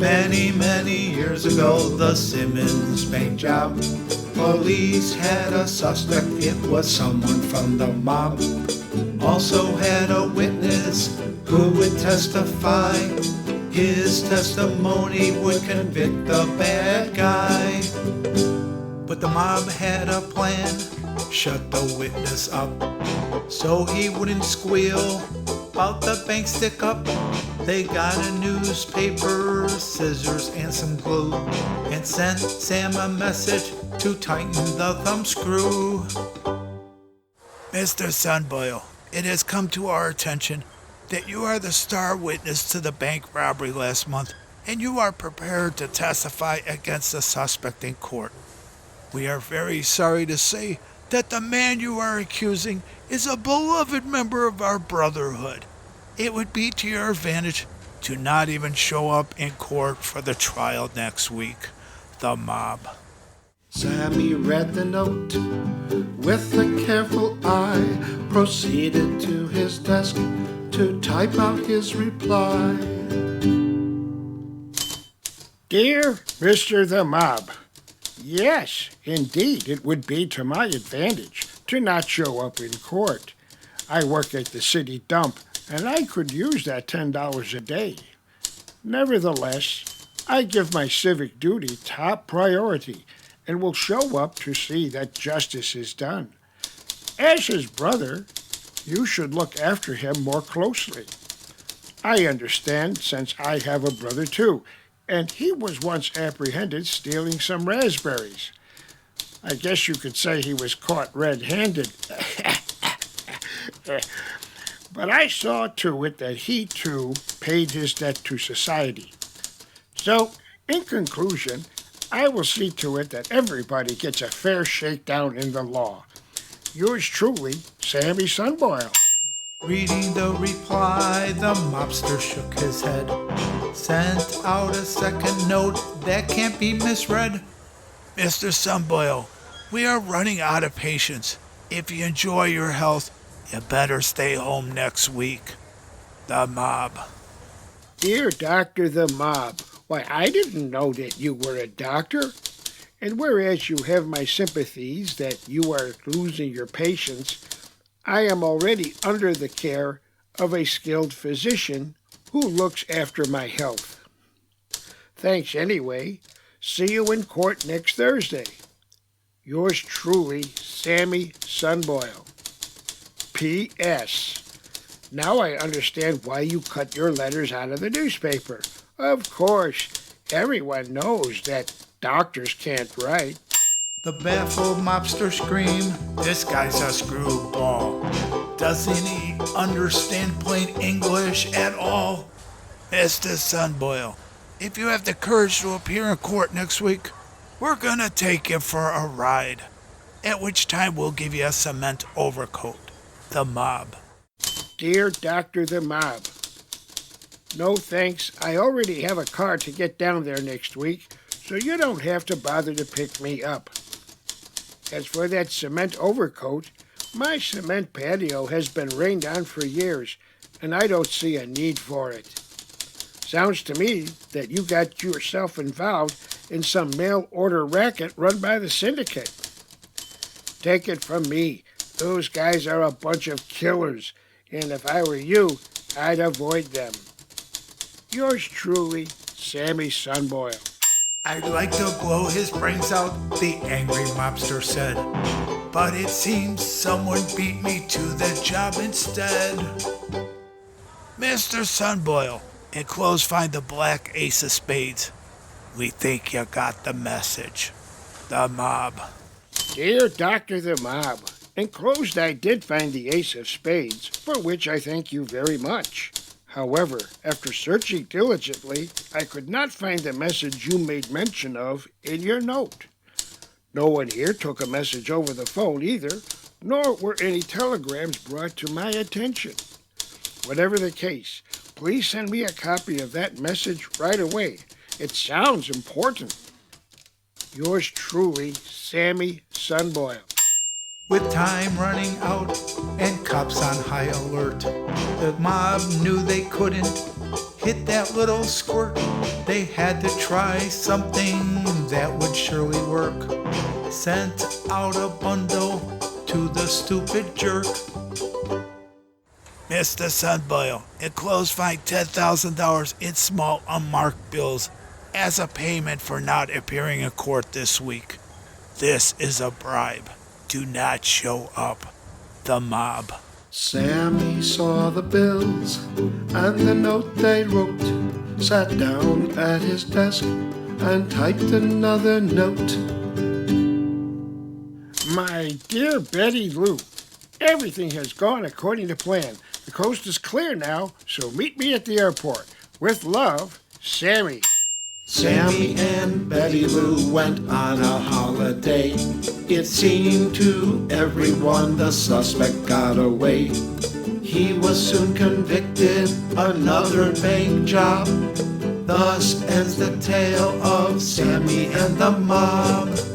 Many, many years ago, the Simmons bank job. Police had a suspect, it was someone from the mob. Also had a witness who would testify. His testimony would convict the bad guy. But the mob had a plan, shut the witness up, so he wouldn't squeal about the bank stick up. They got a newspaper, scissors and some glue, and sent Sam a message to tighten the thumb screw. Mr. Sunboyle, it has come to our attention that you are the star witness to the bank robbery last month, and you are prepared to testify against the suspect in court. We are very sorry to say that the man you are accusing is a beloved member of our brotherhood. It would be to your advantage to not even show up in court for the trial next week. The mob. Sammy read the note with a careful eye, proceeded to his desk to type out his reply. Dear Mr. the Mob, yes, indeed, it would be to my advantage to not show up in court. I work at the city dump, and I could use that $10 a day. Nevertheless, I give my civic duty top priority and will show up to see that justice is done. As his brother, you should look after him more closely. I understand, since I have a brother too, and he was once apprehended stealing some raspberries. I guess you could say he was caught red-handed. But I saw to it that he, too, paid his debt to society. So, in conclusion, I will see to it that everybody gets a fair shakedown in the law. Yours truly, Sammy Sunboyle. Reading the reply, the mobster shook his head, sent out a second note that can't be misread. Mr. Sunboyle, we are running out of patience. If you enjoy your health, you better stay home next week. The mob. Dear Dr. the Mob, why, I didn't know that you were a doctor. And whereas you have my sympathies that you are losing your patience, I am already under the care of a skilled physician who looks after my health. Thanks anyway. See you in court next Thursday. Yours truly, Sammy Sunboyle. P.S. Now I understand why you cut your letters out of the newspaper. Of course, everyone knows that doctors can't write. The baffled mobster screamed, "This guy's a screwball. Doesn't he understand plain English at all?" Mr. Sunboyle, if you have the courage to appear in court next week, we're gonna take you for a ride, at which time we'll give you a cement overcoat. The mob. Dear Dr. the Mob, no thanks. I already have a car to get down there next week, so you don't have to bother to pick me up. As for that cement overcoat, my cement patio has been rained on for years, and I don't see a need for it. Sounds to me that you got yourself involved in some mail-order racket run by the syndicate. Take it from me, those guys are a bunch of killers, and if I were you, I'd avoid them. Yours truly, Sammy Sunboyle. I'd like to blow his brains out, the angry mobster said, but it seems someone beat me to the job instead. Mr. Sunboyle, enclosed find the black ace of spades. We think you got the message. The mob. Dear Dr. the Mob, enclosed I did find the ace of spades, for which I thank you very much. However, after searching diligently, I could not find the message you made mention of in your note. No one here took a message over the phone either, nor were any telegrams brought to my attention. Whatever the case, please send me a copy of that message right away. It sounds important. Yours truly, Sammy Sunboyle. With time running out and cops on high alert, the mob knew they couldn't hit that little squirt. They had to try something that would surely work. Sent out a bundle to the stupid jerk. Mr. Sunboil, enclosed find $10,000 in small unmarked bills as a payment for not appearing in court this week. This is a bribe. Do not show up. The mob. Sammy saw the bills and the note they wrote, sat down at his desk and typed another note. My dear Betty Lou, everything has gone according to plan. The coast is clear now, so meet me at the airport. With love, Sammy. Sammy and Betty Lou went on a holiday. It seemed to everyone the suspect got away. He was soon convicted, another bank job. Thus ends the tale of Sammy and the mob.